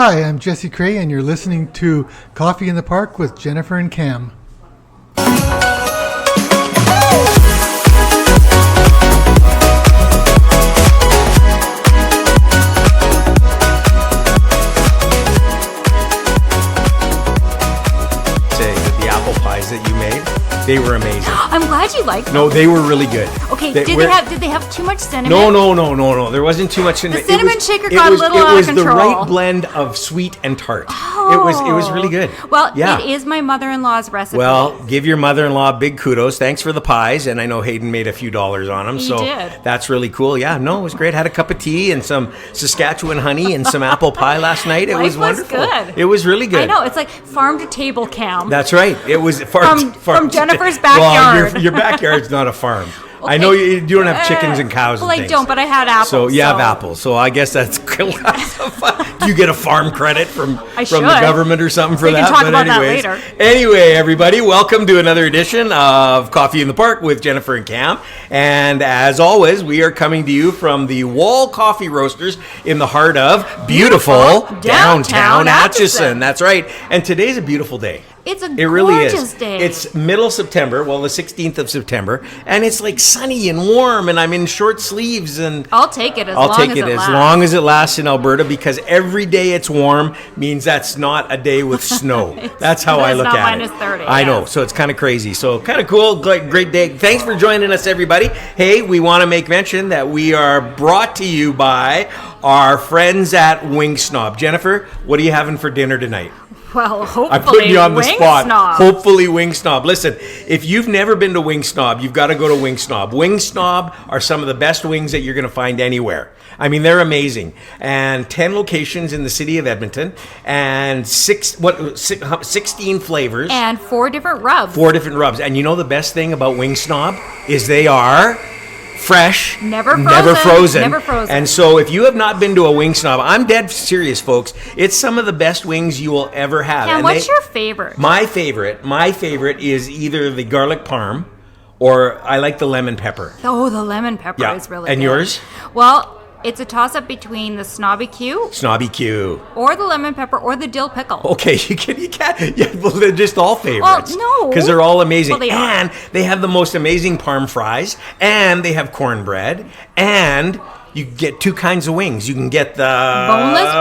Hi, I'm Jesse Kraay, and you're listening to Coffee in the Park with Jennifer and Cam. The apple pies that you made, they were amazing. I'm glad you liked them. No, they were really good. Okay, did they have too much cinnamon? No. There wasn't too much cinnamon. The cinnamon shaker got a little out of control. It was the right blend of sweet and tart. Oh. It was really good. Well, it is my mother-in-law's recipe. Well, give your mother-in-law big kudos. Thanks for the pies, and I know Hayden made a few dollars on them. He did. That's really cool. Yeah, no, it was great. Had a cup of tea and some Saskatchewan honey and some apple pie last night. It was wonderful. Good. It was really good. I know. It's like farm to table, Cam. That's right. It was from Jennifer's backyard. Well, your backyard's not a farm. Okay. I know you don't have chickens and cows and things. Well, I don't, but I had apples. So you have apples. So I guess that's do you get a farm credit from the government or something for that? We can talk about that later. Anyway, everybody, welcome to another edition of Coffee in the Park with Jennifer and Cam. And as always, we are coming to you from the Wall Coffee Roasters in the heart of beautiful downtown Atchison. That's right. And today's a beautiful day. It really gorgeous is. Day. It's middle September, well, the 16th of September, and it's like sunny and warm, and I'm in short sleeves, and I'll take it as long as it lasts in Alberta, because every day it's warm means that's not a day with snow. That's how I look at it. It's not -30. I know, so it's kind of crazy. So kind of cool, great day. Thanks for joining us, everybody. Hey, we want to make mention that we are brought to you by our friends at Wing Snob. Jennifer, what are you having for dinner tonight? Well, hopefully I'm putting you on the spot. Snob. Hopefully Wing Snob. Listen, if you've never been to Wing Snob, you've got to go to Wing Snob. Wing Snob are some of the best wings that you're going to find anywhere. I mean, they're amazing. And 10 locations in the city of Edmonton, and 16 flavors. And 4 different rubs. 4 different rubs. And you know the best thing about Wing Snob is they are fresh, never frozen. And so if you have not been to a Wing Snob, I'm dead serious, folks. It's some of the best wings you will ever have. And what's your favorite? My favorite is either the garlic parm, or I like the lemon pepper. Oh, the lemon pepper is really good. And yours? Well, it's a toss-up between the Snobby Q, or the lemon pepper, or the dill pickle. Okay, you can't. Yeah, well, they're just all favorites. Well, no, because they're all amazing. Well, and they have the most amazing parm fries, and they have cornbread, and you get 2 kinds of wings. You can get the boneless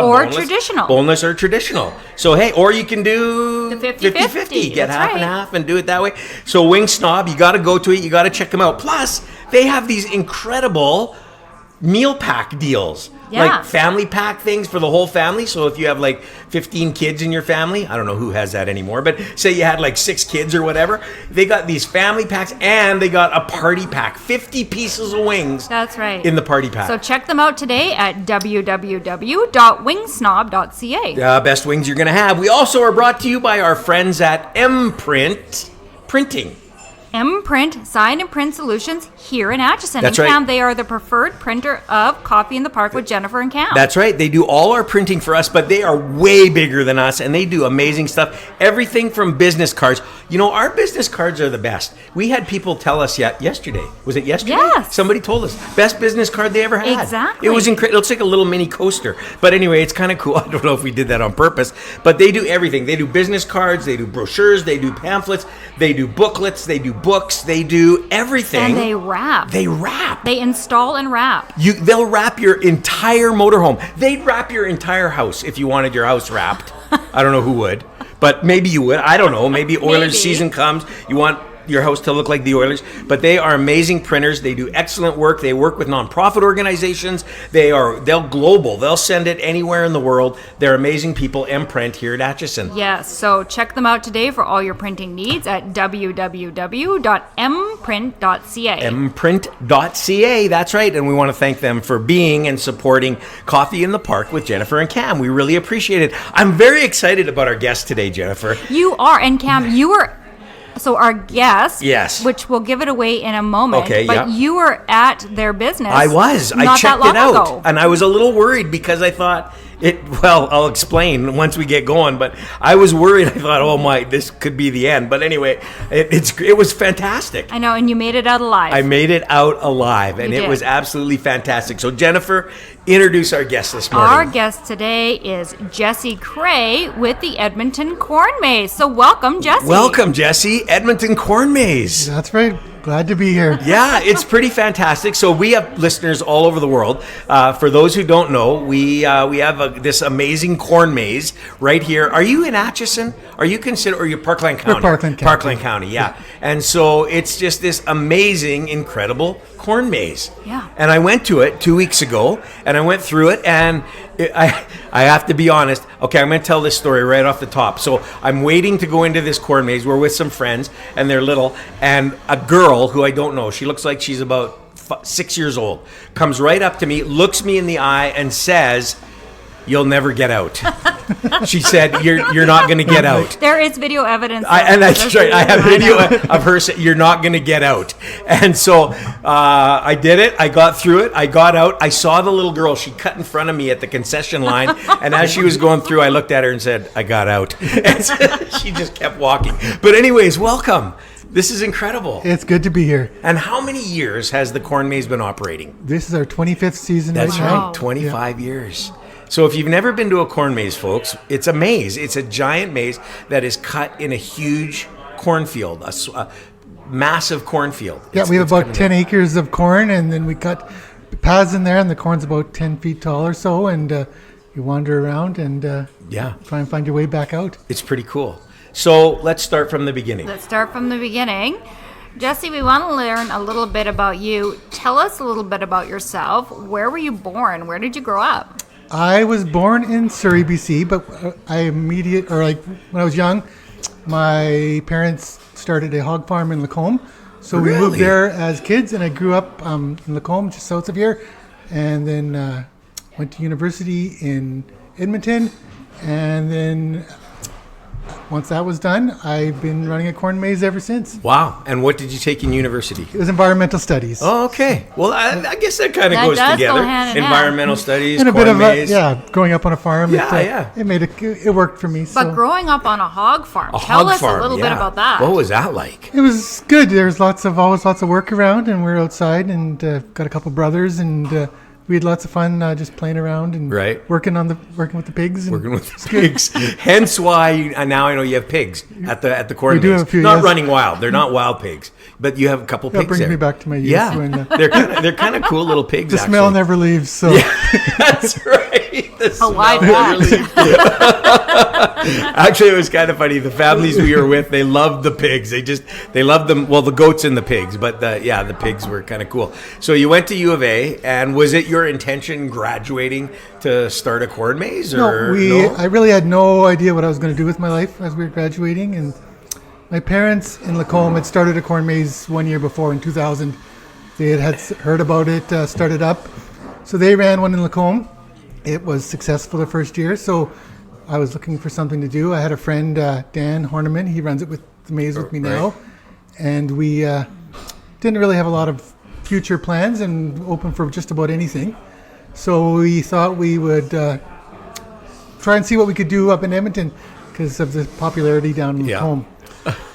or traditional. So hey, or you can do the 50-50. Get half and half and do it that way. So Wing Snob, you got to go to it. You got to check them out. Plus, they have these incredible meal pack deals, like family pack things for the whole family. So if you have like 15 kids in your family, I don't know who has that anymore, but say you had like 6 kids or whatever, they got these family packs, and they got a party pack, 50 pieces of wings. That's right. In the party pack. So check them out today at www.wingsnob.ca. Best wings you're going to have. We also are brought to you by our friends at Mprint Printing. Mprint Sign and Print Solutions here in Atchison. That's and right. Cam, they are the preferred printer of Coffee in the Park with Jennifer and Cam. That's right. They do all our printing for us, but they are way bigger than us, and they do amazing stuff. Everything from business cards. You know, our business cards are the best. We had people tell us yesterday. Was it yesterday? Yes. Somebody told us. Best business card they ever had. Exactly. It was incredible. It looks like a little mini coaster. But anyway, it's kind of cool. I don't know if we did that on purpose, but they do everything. They do business cards. They do brochures. They do pamphlets. They do booklets. They do books. They do everything. And they wrap. They wrap. They install and wrap. They'll wrap your entire motorhome. They'd wrap your entire house if you wanted your house wrapped. I don't know who would, but maybe you would. I don't know. Maybe Oilers season comes. You want your house to look like the Oilers. But they are amazing printers. They do excellent work. They work with nonprofit organizations. They'll global. They'll send it anywhere in the world. They're amazing people. Mprint here at Atchison. Yes. So check them out today for all your printing needs at www.mprint.ca. Mprint.ca. That's right. And we want to thank them for being and supporting Coffee in the Park with Jennifer and Cam. We really appreciate it. I'm very excited about our guest today, Jennifer. You are. And Cam, you were... So our guest, yes, which we'll give it away in a moment, okay, but you were at their business. I was. I checked it out, and I was a little worried because I thought, Well, I'll explain once we get going, but I was worried. I thought, oh my, this could be the end. But anyway, it was fantastic. I know, and you made it out alive. I made it out alive, and it was absolutely fantastic. So, Jennifer, introduce our guest this morning. Our guest today is Jesse Kraay with the Edmonton Corn Maze. So, welcome, Jesse. Welcome, Jesse. Edmonton Corn Maze. That's right. Glad to be here. Yeah, it's pretty fantastic. So we have listeners all over the world. For those who don't know, we have this amazing corn maze right here. Are you in Atchison? Are you considered? Or you Parkland County? We're Parkland County. Parkland County, yeah. And so it's just this amazing, incredible corn maze. Yeah. And I went to it 2 weeks ago, and I went through it, and I have to be honest. Okay, I'm going to tell this story right off the top. So I'm waiting to go into this corn maze. We're with some friends, and they're little, and a girl who I don't know, she looks like she's about 6 years old, comes right up to me, looks me in the eye, and says, "You'll never get out." She said, "You're not going to get out." There is video evidence. And that's right. I have video of her saying, "You're not going to get out." And so I did it. I got through it. I got out. I saw the little girl. She cut in front of me at the concession line. And as she was going through, I looked at her and said, "I got out." And she just kept walking. But anyways, welcome. This is incredible. It's good to be here. And how many years has the Corn Maze been operating? This is our 25th season. That's right now. right, 25 years. So if you've never been to a corn maze, folks, it's a maze. It's a giant maze that is cut in a huge cornfield, a massive cornfield. Yeah, we have about 10 acres of corn, and then we cut paths in there, and the corn's about 10 feet tall or so, and you wander around and try and find your way back out. It's pretty cool. So let's start from the beginning. Jesse, we want to learn a little bit about you. Tell us a little bit about yourself. Where were you born? Where did you grow up? I was born in Surrey, BC, but when I was young, my parents started a hog farm in Lacombe. So we moved there as kids, and I grew up in Lacombe, just south of here, and then went to university in Edmonton, and then once that was done, I've been running a corn maze ever since. Wow. And what did you take in university? It was environmental studies. Oh, okay. Well, I guess that kind of goes together. Environmental studies, and a corn bit of maze. growing up on a farm. It worked for me. But growing up on a hog farm. Tell us a little bit about that. What was that like? It was good. There's always lots of work around, and we're outside, and got a couple brothers, and we had lots of fun just playing around and working with the pigs. Working with the pigs. Hence why now I know you have pigs at the corn maze. We do have a few, not running wild. They're not wild pigs, but you have a couple pigs brings there. me back to my youth. Yeah, when, they're kind of cool little pigs. The smell never leaves. So that's right. The smell never leaves. Actually, it was kind of funny. The families we were with, they loved the pigs. They loved them. Well, the goats and the pigs, but the pigs were kind of cool. So you went to U of A, and was it your intention graduating to start a corn maze? I really had no idea what I was going to do with my life as we were graduating, and my parents in Lacombe had started a corn maze 1 year before in 2000. They had heard about it, started up, so they ran one in Lacombe. It was successful the first year, so I was looking for something to do. I had a friend, Dan Horneman. He runs the maze with me now, and we didn't really have a lot of future plans and open for just about anything. So we thought we would try and see what we could do up in Edmonton because of the popularity down in home.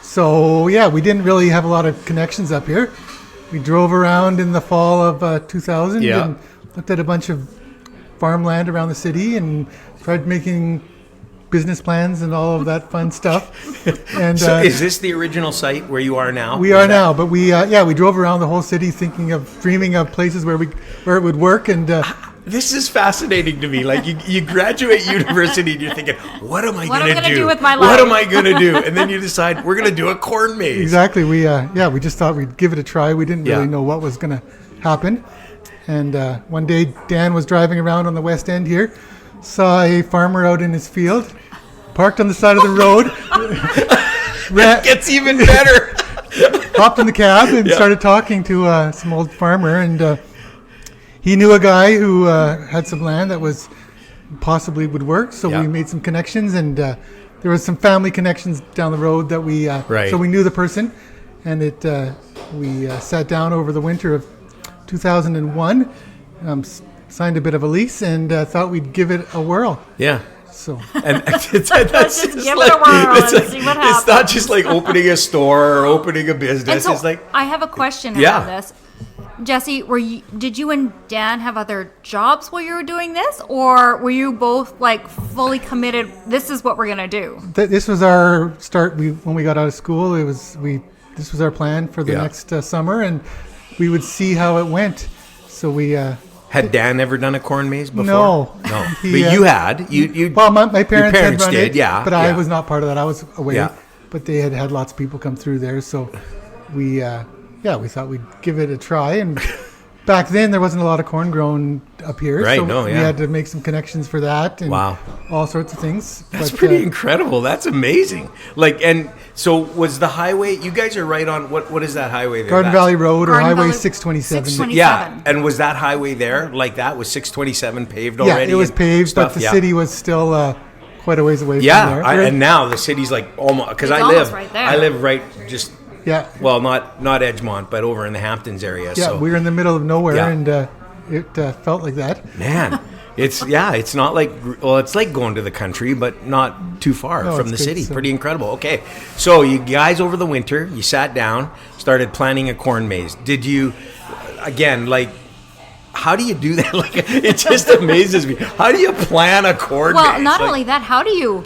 So we didn't really have a lot of connections up here. We drove around in the fall of 2000 and looked at a bunch of farmland around the city and tried making business plans and all of that fun stuff. And so is this the original site where you are now? We are now, but we drove around the whole city dreaming of places where it would work. And this is fascinating to me. Like you graduate university and you're thinking, what am I going to do with my life? What am I going to do? And then you decide we're going to do a corn maze. Exactly. We just thought we'd give it a try. We didn't really know what was going to happen. And one day Dan was driving around on the West End here, saw a farmer out in his field, parked on the side of the road. It gets even better. Hopped in the cab and started talking to some old farmer, and he knew a guy who had some land that was possibly would work. So we made some connections, and there was some family connections down the road that we so we knew the person, and we sat down over the winter of 2001. signed a bit of a lease and thought we'd give it a whirl. Yeah. So And that's Just give it a whirl and see what happens. It's not just like opening a store or opening a business. And so It's like, I have a question Yeah. about this. Jesse, did you and Dan have other jobs while you were doing this, or were you both like fully committed? This is what we're gonna do. this was our start. When we got out of school, this was our plan for the Yeah. next summer, and we would see how it went. So we. had Dan ever done a corn maze before? No. No. He, But you had. You Well, my parents, parents had run did, it, yeah, but I yeah. was not part of that. I was away, Yeah. but they had lots of people come through there, so we thought we'd give it a try. And back then, there wasn't a lot of corn grown up here, Right, so no, we yeah. had to make some connections for that, and Wow. all sorts of things. That's But, pretty incredible. That's amazing. Like, and so was the highway? You guys are right on what is that highway there? Garden That's- Valley Road or Garden Highway Valley- 627. 627. Yeah, and was that highway there like that? Was 627 paved Yeah, already? it was and paved, stuff? but the Yeah. city was still quite a ways away Yeah, from there. and now the city's like almost because It's I almost live right there. I live right just yeah, well not Edgemont but over in the Hamptons area. yeah, so we were in the middle of nowhere, Yeah. and it felt like that. man, it's not like it's like going to the country but not too far No, from the it's good, city. so- Pretty incredible. Okay, so you guys over the winter you sat down, started planning a corn maze. Did you again like? How do you do that? Like, it just amazes me. How do you plan a corn Well, maze? not Like, only that, how do you?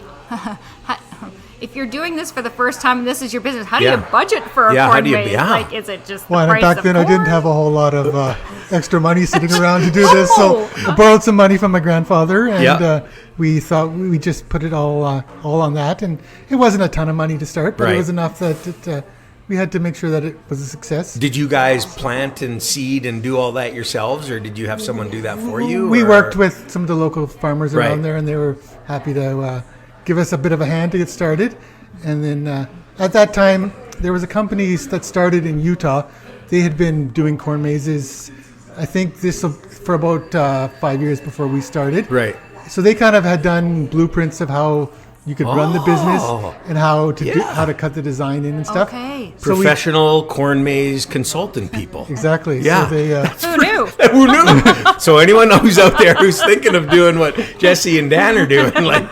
If you're doing this for the first time and this is your business, how do Yeah. you budget for a Yeah, how corn do you- maze? yeah. Like, is it just the Well, and price back of then I didn't corn? have a whole lot of extra money sitting around to do this, so I borrowed some money from my grandfather, and Yeah. we thought we just put it all on that, and it wasn't a ton of money to start, but Right. it was enough that we had to make sure that it was a success. Did you guys plant and seed and do all that yourselves, or did you have someone do that for you? We or- worked with some of the local farmers Right. around there, and they were happy to give us a bit of a hand to get started. And then at that time, there was a company that started in Utah. They had been doing corn mazes, I think this for about 5 years before we started. Right. So they kind of had done blueprints of how you could run the business Oh. and how to Yeah. how to cut the design in and stuff. Okay. So we- Professional corn maze consultant people. Exactly. Yeah. So they, Who knew? Who knew? So anyone who's out there who's thinking of doing what Jesse and Dan are doing, like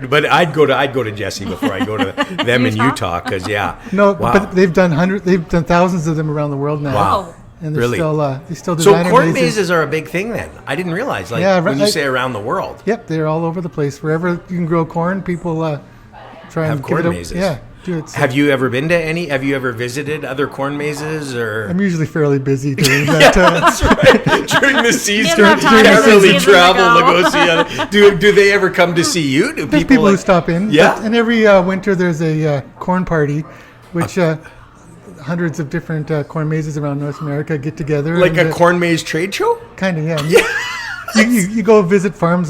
but I'd go to Jesse before I go to them in Utah, because no, wow. but they've done thousands of them around the world now. Wow. And they're Really? they still So design corn mazes are a big thing then. I didn't realize. Like Yeah, when you right. say around the world. Yep, they're all over the place. Wherever you can grow corn, people try Have and corn give it mazes. Yeah, do it. So Have you ever been to any? Have you ever visited other corn mazes or? I'm usually fairly busy doing that. That's right. During the season, You don't have you time can't to really see them travel to to go see other. Do they ever come to see you? Do There's people who like- stop in. Yeah. And every winter there's a corn party, which hundreds of different corn mazes around North America get together. like and, a corn maze trade show? Kind of, yeah. You go visit farms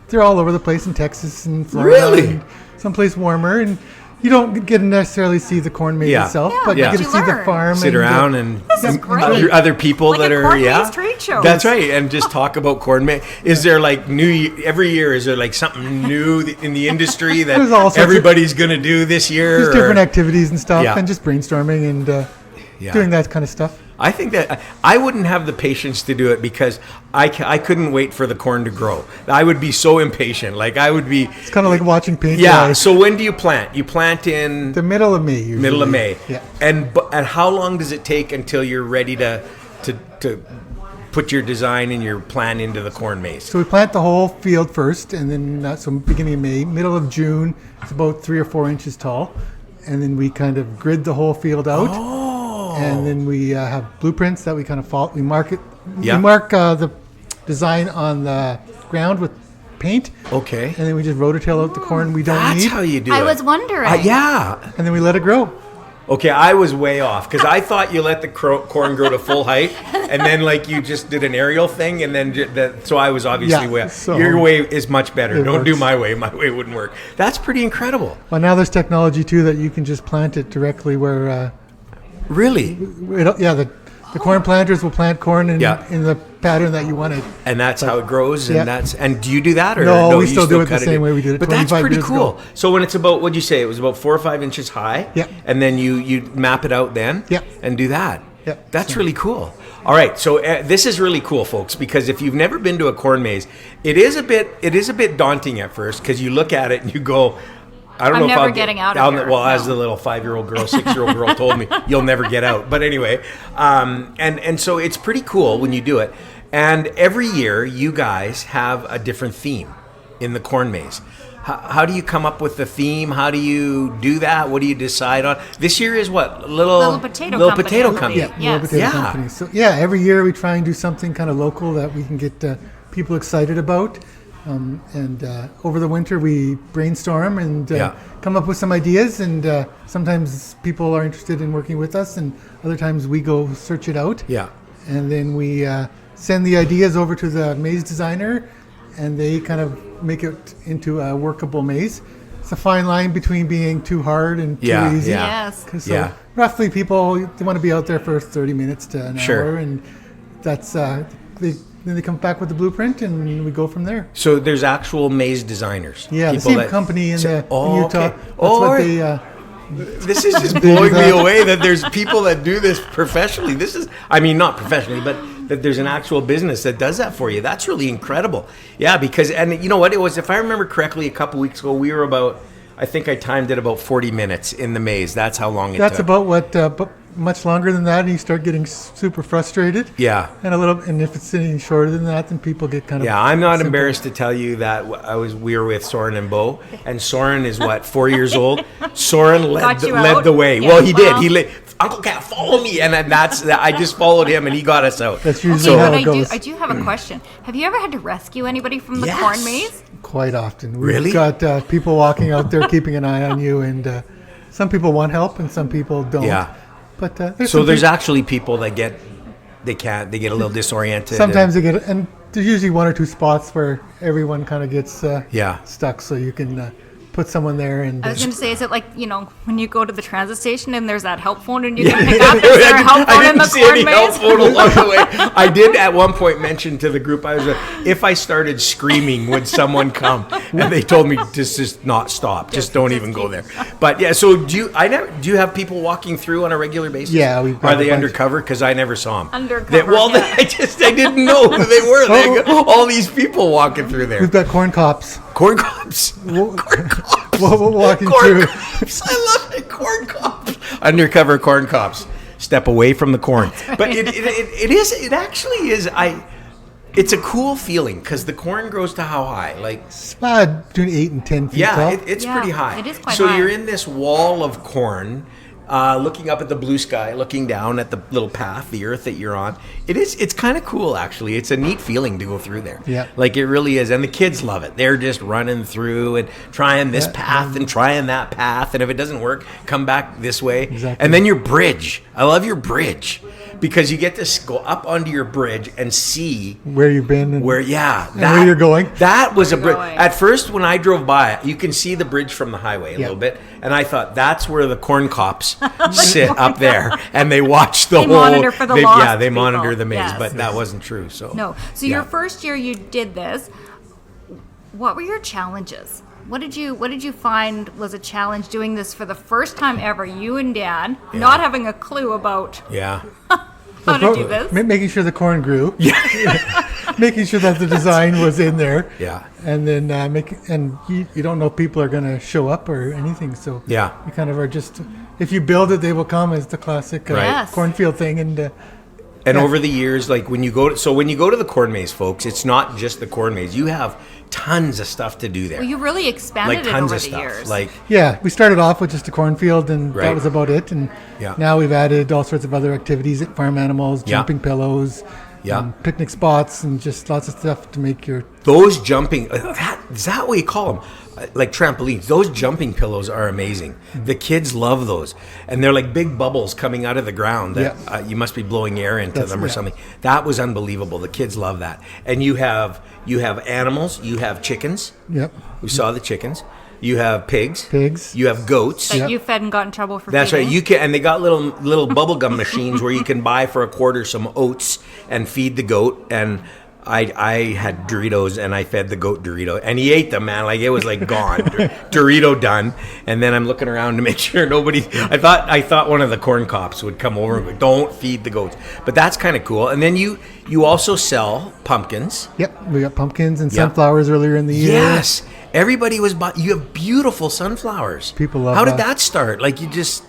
they're all over the place in Texas and Florida. Really? And someplace warmer, and you don't get to necessarily see the corn maze Yeah. itself, Yeah, but Yeah. you get to see the learn. farm. Sit and, around and is great. other people Like that a are corn yeah. maze trade show. That's right, and just talk about corn maze. Is there like every year? Is there like something new in the industry that There's all sorts of- everybody's going to do this year? There's or- different activities and stuff, Yeah. and just brainstorming and Yeah. doing that kind of stuff. I think that I wouldn't have the patience to do it because I couldn't wait for the corn to grow. I would be so impatient. Like I would be. It's kind of like watching paint Yeah. dry. So when do you plant? You plant in The middle of May, usually. middle of May. Yeah. And how long does it take until you're ready to put your design and your plan into the corn maze? So we plant the whole field first, and then so beginning of May, middle of June, it's about 3 or 4 inches tall, and then we kind of grid the whole field out. And then we have blueprints that we kind of follow. We mark it. Yeah. We mark the design on the ground with paint, Okay. and then we just rototill out the corn we don't That's need, how you do it. I was wondering. Yeah. and then we let it grow. Okay, I was way off because I thought you let the corn grow to full height, and then like you just did an aerial thing, and then so I was obviously Yeah, way off. so Your way is much better. it Don't do works. my way. My way wouldn't work. That's pretty incredible. Well, now there's technology too that you can just plant it directly where. Really? The corn planters will plant corn in Yeah. the pattern that you wanted. And that's how it grows, and Yeah. and do you do that or No, we you still do it the cut same way we did it But that's 25 pretty years cool. ago. So when it's about what'd you say? It was about 4 or 5 inches high. Yeah. And then you map it out then. Yeah. And do that. Yeah. That's So- really cool. All right, so this is really cool, folks, because if you've never been to a corn maze, it is a bit daunting at first because you look at it and you go, I don't know if never I'll getting out of here. Well, as the little 5-year-old girl, 6-year-old girl told me, you'll never get out. But anyway, and so it's pretty cool when you do it. And every year, you guys have a different theme in the corn maze. How do you come up with the theme? How do you do that? What do you decide on? This year is what? Little potato company. Yeah, Little Potato Company. So every year we try and do something kind of local that we can get people excited about. And over the winter we brainstorm and come up with some ideas. And sometimes people are interested in working with us, and other times we go search it out. Yeah. And then we send the ideas over to the maze designer, and they kind of make it into a workable maze. It's a fine line between being too hard and too easy. Yes. So roughly people, they want to be out there for 30 minutes to an hour, and that's then they come back with the blueprint, and we go from there. So there's actual maze designers. Yeah, the same company in Utah. Okay. That's what they... This is just blowing me away that there's people that do this professionally. Not professionally, but that there's an actual business that does that for you. That's really incredible. Yeah, because, and you know what it was, if I remember correctly, a couple weeks ago, we were about, I think I timed it about 40 minutes in the maze. That's how long it took. That's about what, but much longer than that, and you start getting super frustrated. Yeah. And if it's any shorter than that, then people get kind of... Yeah, I'm not embarrassed to tell you that we were with Soren and Bo, and Soren is 4 years old. Soren led the way. Yeah. Well, he did. He led, Uncle Cat, follow me, and then I just followed him, and he got us out. That's usually how it goes. I do have a question. Have you ever had to rescue anybody from the corn maze? Quite often. Really? We've got people walking out there keeping an eye on you, and some people want help and some people don't. Yeah. But there's actually people that get a little disoriented. Sometimes they get, and there's usually one or two spots where everyone kind of gets stuck, so you can put someone there. And I was going to say, is it like, when you go to the transit station and there's that help phone and you can pick up? Is there a help phone in the corn maze? Help phone along the way. I did at one point mention to the group, if I started screaming, would someone come? And they told me to just not stop. Just don't even go there. But yeah, so do you have people walking through on a regular basis? Yeah, we've got Are they undercover? Because I never saw them. Undercover. I didn't know who they were. They got all these people walking through there. We've got corn cops. Corn cops. Corn cops. Walking corn through. Cops. I love it. Corn cops. Undercover corn cops. Step away from the corn. But it actually is. It's a cool feeling because the corn grows to how high? It's about between 8 and 10 feet tall. It's pretty high. It is quite high. So you're in this wall of corn, looking up at the blue sky, looking down at the little path, the earth that you're on. It's kind of cool, actually. It's a neat feeling to go through there. Yeah. It really is. And the kids love it. They're just running through and trying this path and trying that path. And if it doesn't work, come back this way. Exactly. And then your bridge. I love your bridge. Because you get to go up onto your bridge and see where you've been and where you're going. That was a bridge. At first, when I drove by, you can see the bridge from the highway a little bit, and I thought that's where the corn cops sit up there, and they watch the whole. Monitor for the lost they people. monitor the maze, Yes. but that wasn't true. So no. So your first year you did this. What were your challenges? What did you find was a challenge doing this for the first time ever? You and Dad not having a clue about how to do this. Making sure the corn grew. Yeah. Making sure that the design was in there. Yeah. And then you don't know if people are going to show up or anything. So you kind of are just, if you build it, they will come, as the classic cornfield thing. And over the years, when you go to the corn maze, folks, it's not just the corn maze. You have tons of stuff to do there. Well, you really expanded it tons over of the stuff. years. We started off with just a cornfield, and that was about it. And now we've added all sorts of other activities, farm animals, jumping pillows, picnic spots, and just lots of stuff to make those jumping. Is that what you call them? Like trampolines. Those jumping pillows are amazing. The kids love those, and they're like big bubbles coming out of the ground that you must be blowing air into them or something. That was unbelievable. The kids love that. And you have animals. You have chickens. Yep. We saw the chickens. You have pigs. You have goats. That you fed and got in trouble for. That's feeding. right. You can, and they got little bubblegum machines where you can buy for $0.25 some oats and feed the goat. And I had Doritos and I fed the goat Dorito and he ate them, man. Like it was like gone, Dorito done. And then I'm looking around to make sure nobody. I thought one of the corn cops would come over and go, "Don't feed the goats." But that's kind of cool. And then you also sell pumpkins. Yep, we got pumpkins and sunflowers earlier in the year. Yes, everybody was. You have beautiful sunflowers. People love. How did that start? Like you just.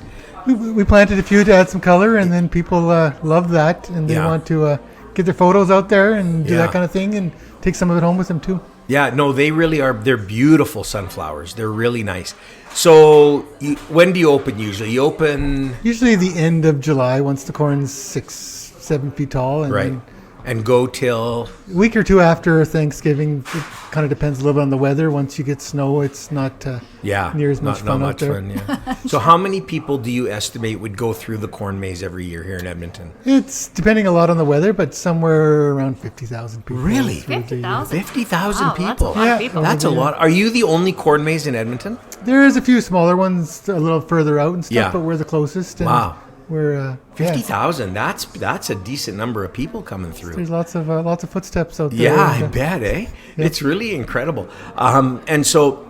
We planted a few to add some color, and then people love that, and they want to get their photos out there and do that kind of thing, and take some of it home with them too. Yeah, no, they really are. They're beautiful sunflowers. They're really nice. So, when do you open usually? You open usually the end of July once the corn's 6-7 feet tall, and right. And go till a week or two after Thanksgiving. It kind of depends a little bit on the weather. Once you get snow, it's not near as much fun out there. So how many people do you estimate would go through the corn maze every year here in Edmonton? It's depending a lot on the weather, but somewhere around 50,000 people. Really? 50,000? 50,000 people. That's a lot of people. That's a lot. Are you the only corn maze in Edmonton? There's a few smaller ones a little further out and stuff, but we're the closest. And wow. We're 50,000. That's a decent number of people coming through. There's lots of footsteps out there. Yeah, I bet, eh? Yeah. It's really incredible. And so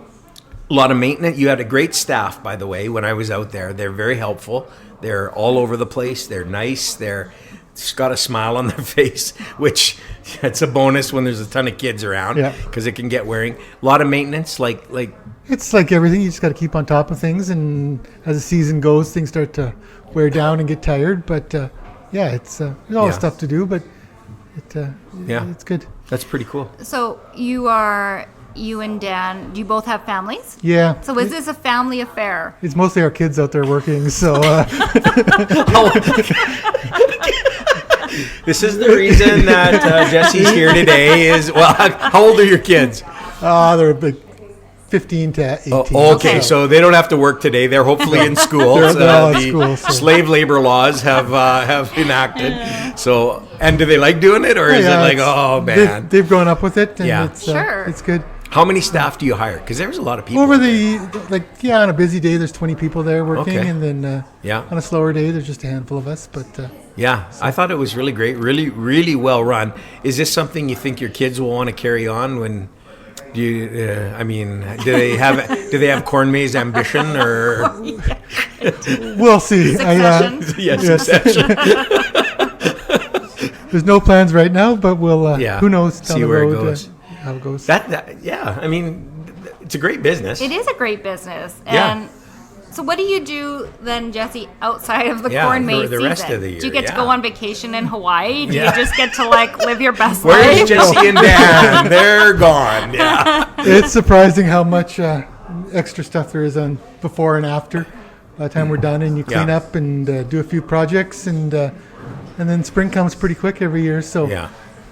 a lot of maintenance. You had a great staff, by the way, when I was out there. They're very helpful. They're all over the place. They're nice. They're just got a smile on their face, which it's a bonus when there's a ton of kids around because it can get wearing. A lot of maintenance, like it's like everything. You just got to keep on top of things, and as the season goes, things start to wear down and get tired. But it's there's always stuff to do, but it's good. That's pretty cool. So you and Dan, do you both have families? Yeah. So is this a family affair? It's mostly our kids out there working, so... This is the reason that Jesse's here today is, well, how old are your kids? They're like 15 to 18. Okay, so they don't have to work today. They're hopefully in school. They're all in school. So. Slave labor laws have enacted. So, and do they like doing it, or is it like, oh, man? They've grown up with it, and it's good. How many staff do you hire? Because there's a lot of people. On a busy day, there's 20 people there working, and then on a slower day, there's just a handful of us. But I thought it was really great, really, really well run. Is this something you think your kids will want to carry on when? Do they have corn maze ambition or? We'll see. Succession. There's no plans right now, but we'll. Who knows? See where it goes. How it goes. It's a great business. It is a great business. And so what do you do then, Jesse, outside of the corn maze the rest of the year? Do you get to go on vacation in Hawaii? Do you just get to live your best life? Where's Jesse and Dan? They're gone. Yeah. It's surprising how much extra stuff there is on before and after. By the time we're done and you clean up and do a few projects and then spring comes pretty quick every year. So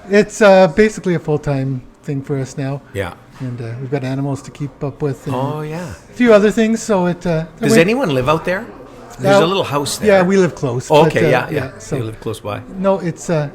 it's basically a full-time thing for us now. Yeah. And we've got animals to keep up with. And a few other things. So does anyone live out there? There's a little house there. Yeah, we live close. So you live close by. No, it's a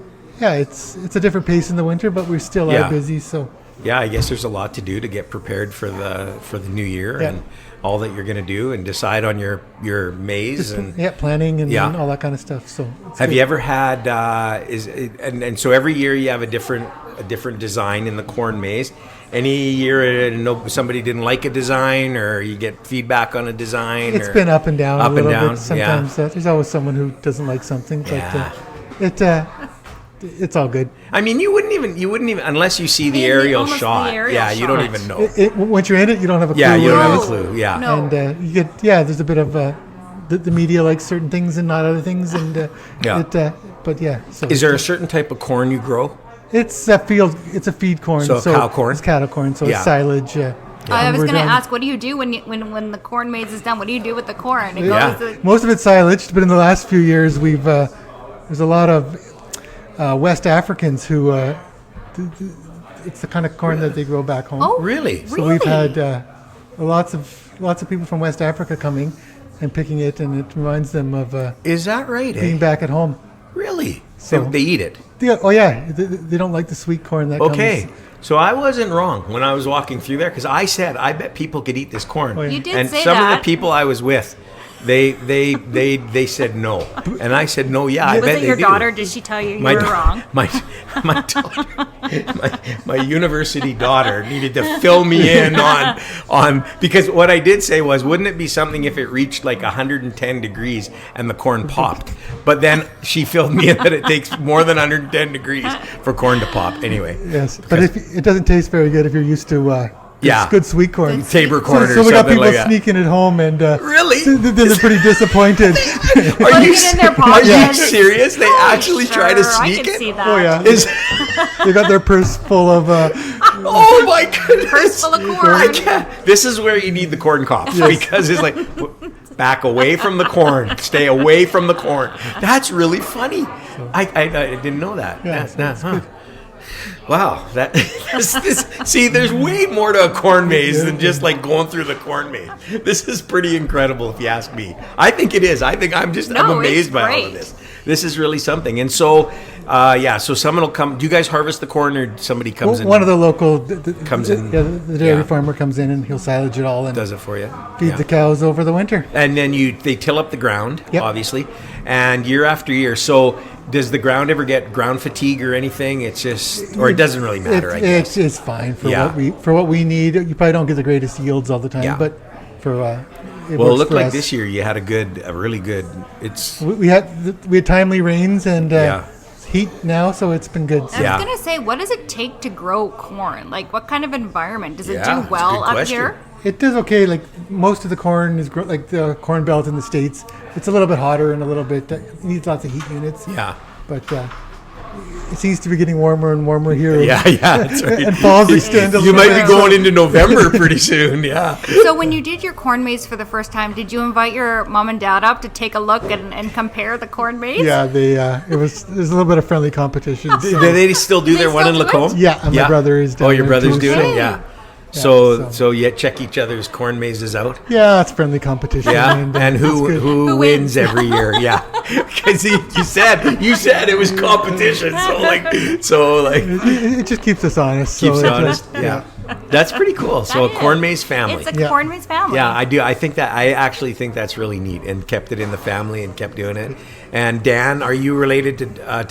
different pace in the winter, but we still are busy. So I guess there's a lot to do to get prepared for the new year and all that you're going to do and decide on your maze planning and all that kind of stuff. So have you ever had and so every year you have a different design in the corn maze? Any year somebody didn't like a design or you get feedback on a design? It's been up and down a little bit. Sometimes there's always someone who doesn't like something, but it's all good. I mean, you wouldn't even unless you see the aerial shot. You don't even know. Once you're in it, you don't have a clue. Yeah, you don't have a clue. Yeah, no. And you get there's a bit of the media likes certain things and not other things, and So is there a certain type of corn you grow? It's a feed corn. So cow corn? It's cattle corn, so it's silage. I was going to ask, what do you do when the corn maze is done? What do you do with the corn? Most of it's silaged, but in the last few years, we've there's a lot of West Africans who it's the kind of corn that they grow back home. Oh, really? So we've had lots of people from West Africa coming and picking it, and it reminds them of is that right? Being back at home. Really? So they eat it. They don't like the sweet corn that comes. So I wasn't wrong when I was walking through there because I said I bet people could eat this corn. You did and say some that. of the people I was with, They said no, and I said no. Yeah, I Was bet it they your do. daughter? Did she tell you you were wrong? My daughter, my university daughter needed to fill me in on because what I did say was, wouldn't it be something if it reached like 110 degrees and the corn popped? But then she filled me in that it takes more than 110 degrees for corn to pop. Anyway, Yes, but if it doesn't taste very good if you're used to good sweet corn. Tabor corn or So we got something people like that. sneaking it home, and Really? then they're pretty disappointed. Are you, Putting it in their are you pockets. serious? They actually try to Sure, sneak I can it? see that. Oh yeah, Is, they got their purse full of. oh my goodness. Purse full of I corn. can't. This is where you need the corn cops because it's like, back away from the corn. Stay away from the corn. That's really funny. I didn't know that. Yeah, Huh. Wow, see, there's way more to a corn maze than just like going through the corn maze. This is pretty incredible, if you ask me. I think it is. I think I'm amazed by all of this. This is really something. And so, so someone will come. Do you guys harvest the corn, or somebody comes in? One of the local Comes in. Yeah, the dairy farmer comes in and he'll silage it all and does it for you. feed the cows over the winter. And then they till up the ground, Yep. obviously, and year after year. So does the ground ever get ground fatigue or anything? It's just, or it doesn't really matter, I guess. It's fine for what we need. You probably don't get the greatest yields all the time, Yeah. but for it Well, it works looked for like us. this year you had a really good. It's We had timely rains and heat now, so it's been good. I Yeah. was gonna say, what does it take to grow corn? Like, what kind of environment does it Yeah, that's do a well good up question. here? It does okay. Like most of the corn is like the corn belt in the States. It's a little bit hotter and a little bit it needs lots of heat units. yeah. But it seems to be getting warmer and warmer here. Yeah, that's right. And falls extend a You little might bit. be going into November pretty soon. Yeah. So when you did your corn maze for the first time, did you invite your mom and dad up to take a look and compare the corn maze? Yeah, there's a little bit of friendly competition. Do so- they still do They their one still in do it? Lacombe? Yeah, and my brother is down Oh, your there brother's too, doing so- it. Yeah. Yeah, So you check each other's corn mazes out. Yeah, it's friendly competition. Yeah, and and it's good. who wins every year? Yeah, because you said it was competition. So like It just keeps us honest. so keeps it's you honest. Yeah, that's pretty cool. So a That corn is. maze family. It's a Yeah. corn maze family. Yeah, I do. I actually think that's really neat, and kept it in the family and kept doing it. And Dan, are you related to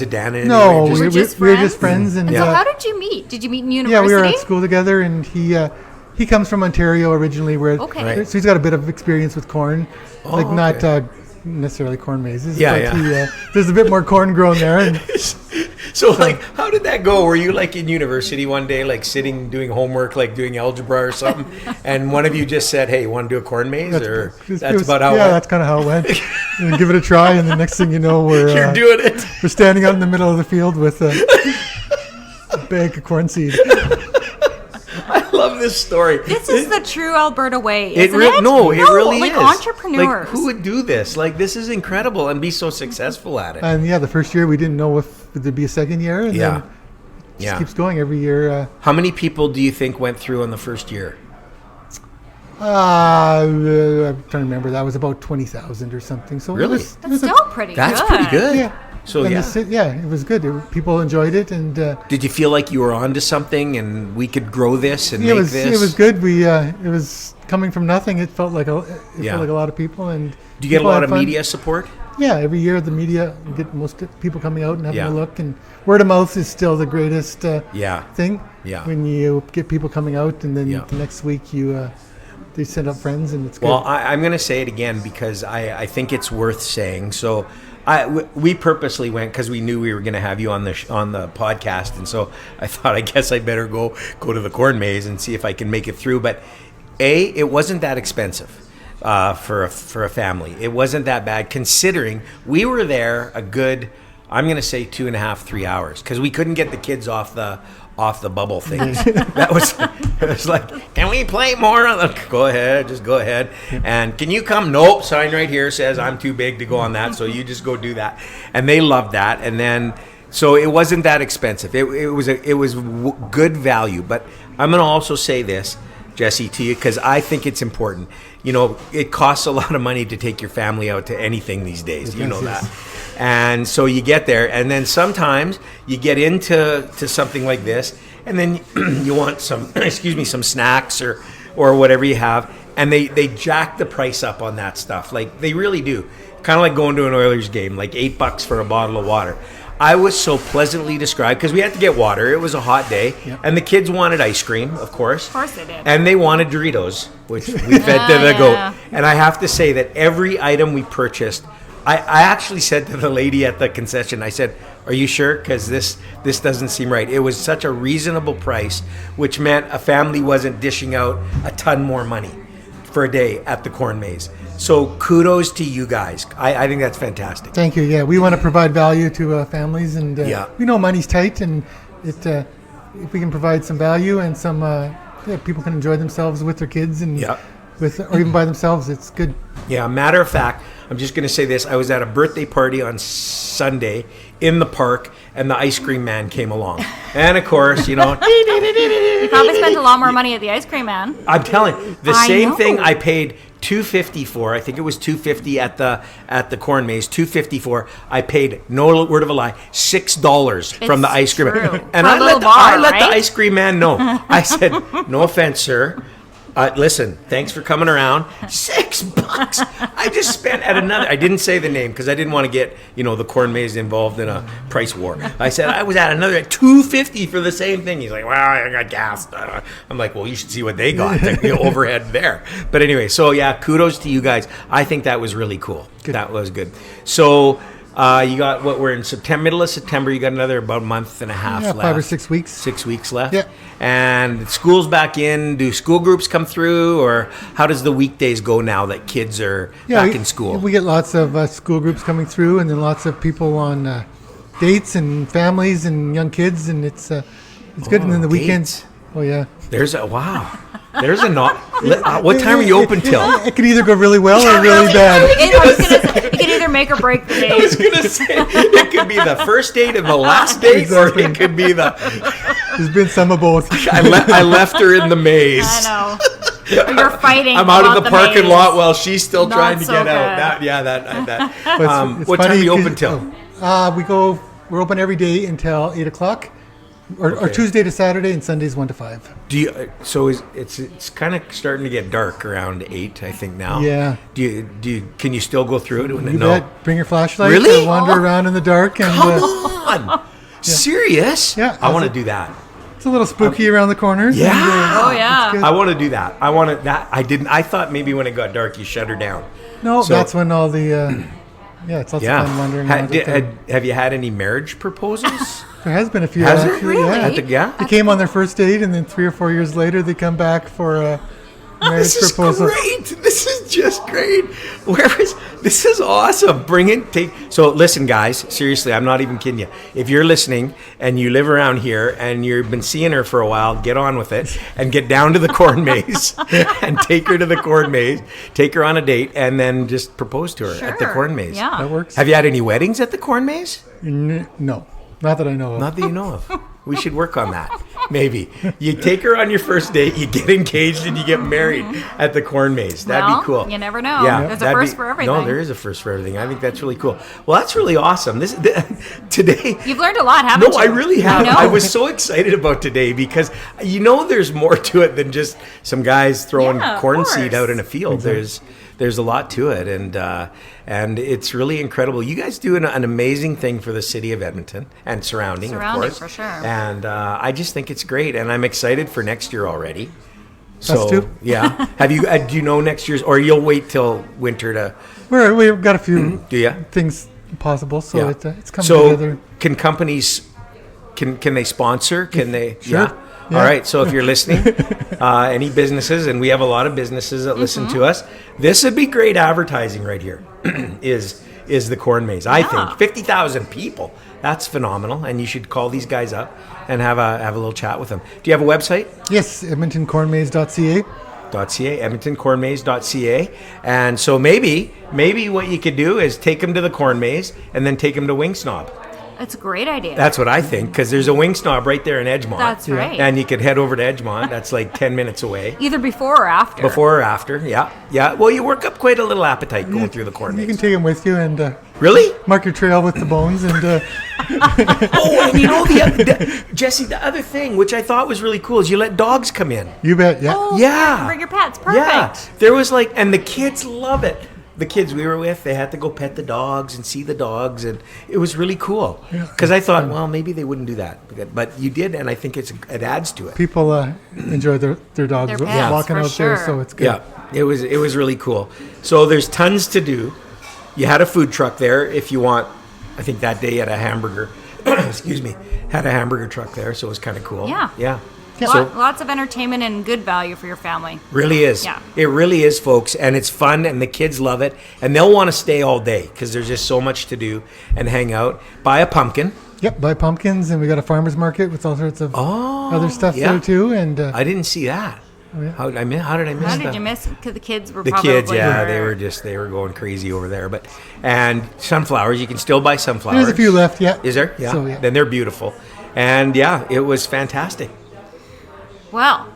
Dan? In any No, way? we We're just were just friends? friends, and So how did you meet? Did you meet in yeah, university? we were at school together, and he comes from Ontario originally, where Okay. Right. so he's got a bit of experience with corn, like Oh, not okay. necessarily corn mazes. Yeah, but yeah. there's a bit more corn grown there, and So like, how did that go? Were you like in university one day, like sitting doing homework, like doing algebra or something, and one of you just said, "Hey, you want to do a corn maze?" Or it that's was- about how. yeah, it went? that's kind of how it went. And give it a try, and the next thing you know, You're doing it. we're standing out in the middle of the field with a bag of corn seed. I love this story. This is the true Alberta way, It isn't it? No, it really like is. entrepreneurs. Like, who would do this? Like, this is incredible and be so successful at it. And yeah, the first year we didn't know if there'd be a second year, and Yeah. then it just Yeah. keeps going every year. How many people do you think went through in the first year? I'm trying to remember. That was about 20,000 or something. So Really? it That's was still pretty That's good. pretty good. yeah. So And yeah. it was good. People enjoyed it, and Did you feel like you were onto something and we could grow this and it make was this? it was good. It was coming from nothing. It felt like Yeah. felt like a lot of people. And Do you get a people lot had of fun. media support? Yeah, every year the media get most people coming out and having Yeah. a look, and word of mouth is still the greatest Yeah. thing. Yeah. When you get people coming out, and then Yeah. the next week they send up friends, and it's good. Well, I'm going to say it again because I think it's worth saying. So we purposely went because we knew we were going to have you on the podcast, and so I thought I guess I better go to the corn maze and see if I can make it through. But it wasn't that expensive for a family. It wasn't that bad considering we were there a good, I'm going to say 2.5, 3 hours because we couldn't get the kids off the bubble things. It was like, can we play more? Go ahead, just go ahead. And can you come? Nope, sign right here says I'm too big to go on that, so you just go do that. And they loved that. And then, so it wasn't that expensive. It was good value. But I'm going to also say this, Jesse, to you, because I think it's important. You know, it costs a lot of money to take your family out to anything these days. You know that. And so you get there, and then sometimes you get into something like this, and then you want some, some snacks or whatever you have. and they jack the price up on that stuff. Like they really do. Kind of like going to an Oilers game, like $8 for a bottle of water. I was so pleasantly described because we had to get water. It was a hot day, and the kids wanted ice cream, of course. Of course they did. And they wanted Doritos, which we fed to the goat. And I have to say that every item we purchased, I actually said to the lady at the concession, I said, "Are you sure? Because this doesn't seem right." It was such a reasonable price, which meant a family wasn't dishing out a ton more money for a day at the Corn Maze. So kudos to you guys. I think that's fantastic. Thank you. Yeah, we want to provide value to families, and we know money's tight, and if we can provide some value and some people can enjoy themselves with their kids and or even by themselves, it's good. Yeah, matter of fact, I'm just going to say this. I was at a birthday party on Sunday in the park, and the ice cream man came along. And of course, You probably spent a lot more money at the ice cream man. I'm telling you, the same thing I paid $2.50 for. I think it was $2.50 at the Corn Maze. $2.50 for. I paid, no word of a lie, $6 from the ice cream man. And I let the ice cream man know. I said, "No offense, sir. Listen, thanks for coming around. $6. I just spent at another. I didn't say the name because I didn't want to get the Corn Maze involved in a price war. I said I was at another at $2.50 for the same thing. He's like, "Well, I got gas." I'm like, "Well, you should see what they got. The overhead there." But anyway, so yeah, kudos to you guys. I think that was really cool. Good. That was good. So. You got we're in September, middle of September. You got another about a month and a half left. 5 or 6 weeks. 6 weeks left. Yeah. And school's back in. Do school groups come through, or how does the weekdays go now that kids are back in school? We get lots of school groups coming through, and then lots of people on dates and families and young kids, and it's good. And then the weekends. Oh yeah. There's a what time are you open till? It can either go really well or really bad. It can either make or break the day. I was going to say, it could be the first date and the last date, or it could be There's been some of both. I left her in the maze. I know. Or you're fighting. I'm out in the parking maze. lot while she's still Not trying to so get good. out. It's what time are you open till? We're open every day until 8 o'clock. Or Tuesday to Saturday, and Sundays 1 to 5. Do you? So it's kind of starting to get dark around 8, I think now. Yeah. Do you? Can you still go through it? You bet. Bring your flashlight. Really? Wander around in the dark and. Come on. Serious? Yeah. I want to do that. It's a little spooky around the corners. Yeah. Oh yeah. I want to do that. I want to. I didn't. I thought maybe when it got dark, you shut her down. No, that's when all the. It's lots of fun wandering around. Have you had any marriage proposals? There has been a few. Has there? Really? They came on their first date, and then 3 or 4 years later, they come back for a marriage proposal. This is great. This is just great. This is awesome. Bring it. So listen, guys. Seriously, I'm not even kidding you. If you're listening and you live around here and you've been seeing her for a while, get on with it and get down to the Corn Maze and take her to the Corn Maze. Take her on a date and then just propose to her at the Corn Maze. Yeah, that works. Have you had any weddings at the Corn Maze? No. Not that I know of. Not that you know of. We should work on that. Maybe. You take her on your first date, you get engaged, and you get married at the Corn Maze. That'd be cool. You never know. Yeah, There's a first for everything. No, there is a first for everything. I think that's really cool. Well, that's really awesome. Today. You've learned a lot, haven't you? No, I really have. I know. I was so excited about today because there's more to it than just some guys throwing corn seed out in a field. Exactly. There's a lot to it, and it's really incredible. You guys do an amazing thing for the city of Edmonton and surrounding, of course. For sure. And I just think it's great, and I'm excited for next year already. Us too. Yeah. Have you? Do you know next year's, or you'll wait till winter to? We've got a few Do you? things possible, so it's coming So together. can companies? Can they sponsor? Can they? Sure. Yeah. All right. So if you're listening, any businesses, and we have a lot of businesses that listen to us, this would be great advertising right here. is the Corn Maze? I think 50,000 people. That's phenomenal, and you should call these guys up and have a little chat with them. Do you have a website? Yes, EdmontonCornMaze.ca. .ca, and so maybe what you could do is take them to the Corn Maze and then take them to Wing Snob. It's a great idea. That's what I think, because there's a Wing Snob right there in Edgemont. That's right. And you could head over to Edgemont. That's like 10 minutes away. Either before or after. Before or after, yeah. Well, you work up quite a little appetite going through the Corn Maze. You can take them with you and Really? mark your trail with the bones and Oh, and you know Jesse, the other thing, which I thought was really cool, is you let dogs come in. You bet. Yeah. Oh, Yeah. bring your pets. Perfect. Yeah, there was like, and the kids love it. The kids we were with, they had to go pet the dogs and see the dogs, and it was really cool. Because I thought, well, maybe they wouldn't do that, but you did, and I think it adds to it. People enjoy their dogs Their pets, walking for out there, sure. so it's good. Yeah, it was really cool. So there's tons to do. You had a food truck there if you want. I think that day you had a hamburger. Excuse me, had a hamburger truck there, so it was kind of cool. Yeah. Yeah. Lots of entertainment and good value for your family. Really is. Yeah. It really is, folks. And it's fun, and the kids love it. And they'll want to stay all day because there's just so much to do and hang out. Buy a pumpkin. Yep, buy pumpkins, and we got a farmer's market with all sorts of other stuff yeah. there, too. And I didn't see that. yeah. How did I miss How that? did you miss? Because the kids were The probably kids, yeah, they were going crazy over there. And sunflowers, you can still buy sunflowers. there's a few left, yeah. Is there? Yeah. So, yeah. Then they're beautiful. And yeah, it was fantastic. Well,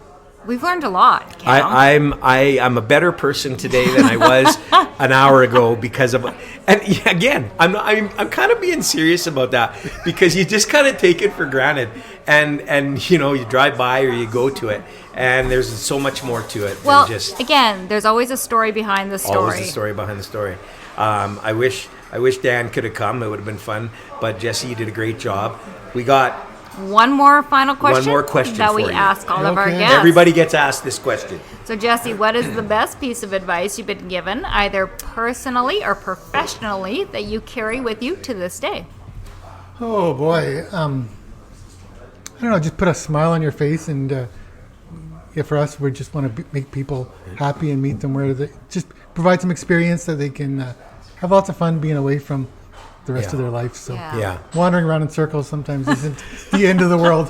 we've learned a lot. Cam. I'm a better person today than I was an hour ago because of, and again, I'm kind of being serious about that because you just kind of take it for granted, and you know, you drive by or you go to it, and there's so much more to it. Well, than just again, there's always a story behind the story. always the story behind the story. I wish Dan could have come. It would have been fun. But Jesse, you did a great job. We got One more final question. One more question that for we you. ask all of our Okay. guests. Everybody gets asked this question. So, Jesse, what is the best piece of advice you've been given, either personally or professionally, that you carry with you to this day? Oh, boy. I don't know, just put a smile on your face. And yeah, for us, we just want to make people happy and meet them where they just provide some experience that they can have lots of fun being away from the rest of their life. So Yeah. wandering around in circles sometimes isn't the end of the world.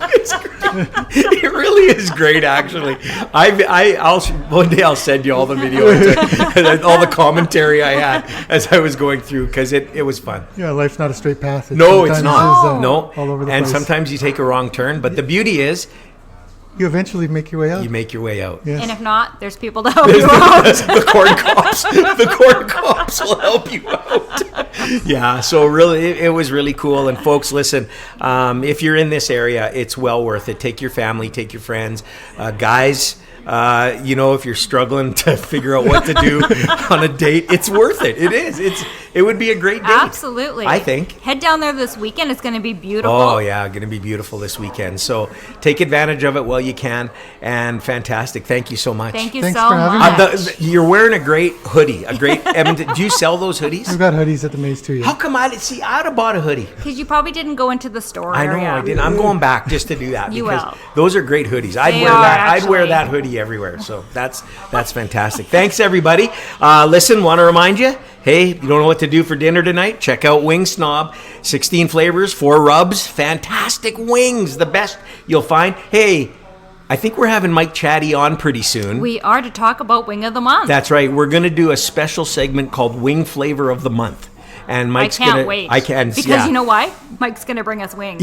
It really is great, actually. One day I'll send you all the videos, all the commentary I had as I was going through, because it was fun. Yeah, life's not a straight path. No, it's sometimes not. is, No, all over the and place. sometimes you take a wrong turn, but the beauty is You eventually make your way out. you make your way out. Yes. And if not, there's people to help you out. The corn cops will help you out. Yeah, so really, it was really cool. And folks, listen, if you're in this area, it's well worth it. Take your family, take your friends, guys. If you're struggling to figure out what to do on a date, it's worth it. It is. It would be a great date. Absolutely. I think. Head down there this weekend. It's going to be beautiful. Oh, yeah, going to be beautiful this weekend. So take advantage of it while you can. And fantastic. Thank you so much. Thank you Thanks so for having much. me. You're wearing a great hoodie. A great Edmonton. Do you sell those hoodies? We've got hoodies at the maze too. Yeah. How come I'd have bought a hoodie? Because you probably didn't go into the store I know area. I didn't. I'm going back just to do that. You because will. Those are great hoodies. I'd They wear are, that. I'd wear actually. that hoodie everywhere. So that's fantastic. Thanks everybody. Listen, want to remind you. Hey, you don't know what to do for dinner tonight? Check out Wing Snob. 16 flavors, 4 rubs, fantastic wings, the best you'll find. Hey, I think we're having Mike Chatty on pretty soon. We are to talk about Wing of the Month. That's right. We're going to do a special segment called Wing Flavor of the Month. And Mike's I can't gonna, wait. I can. Because yeah. you know why? Mike's going to bring us wings.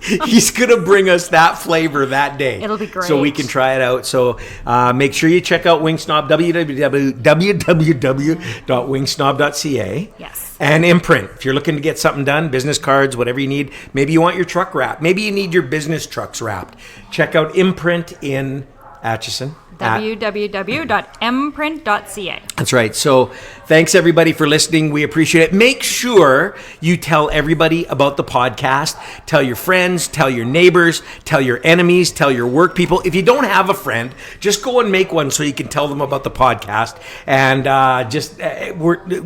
He's going to bring us that flavor that day. It'll be great. So we can try it out. So make sure you check out Wingsnob, www.wingsnob.ca. Yes. And Imprint. If you're looking to get something done, business cards, whatever you need. Maybe you want your truck wrapped. Maybe you need your business trucks wrapped. Check out Imprint in Atchison. www.mprint.ca. That's right. So thanks everybody for listening. We appreciate it. Make sure you tell everybody about the podcast. Tell your friends, tell your neighbors, tell your enemies, tell your work people. If you don't have a friend, just go and make one so you can tell them about the podcast. And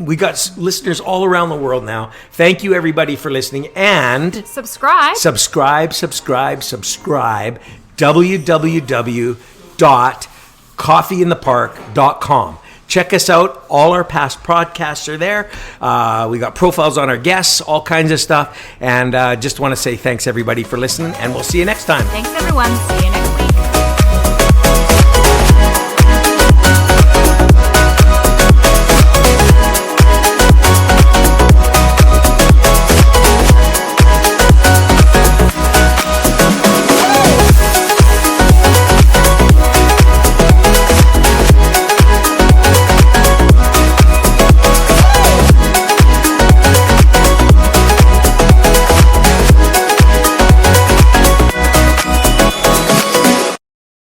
we got listeners all around the world now. Thank you everybody for listening. And Subscribe. www.coffeeinthepark.com. Check us out. All our past podcasts are there. We got profiles on our guests, all kinds of stuff. And just want to say thanks everybody for listening, and we'll see you next time. Thanks, everyone. See you next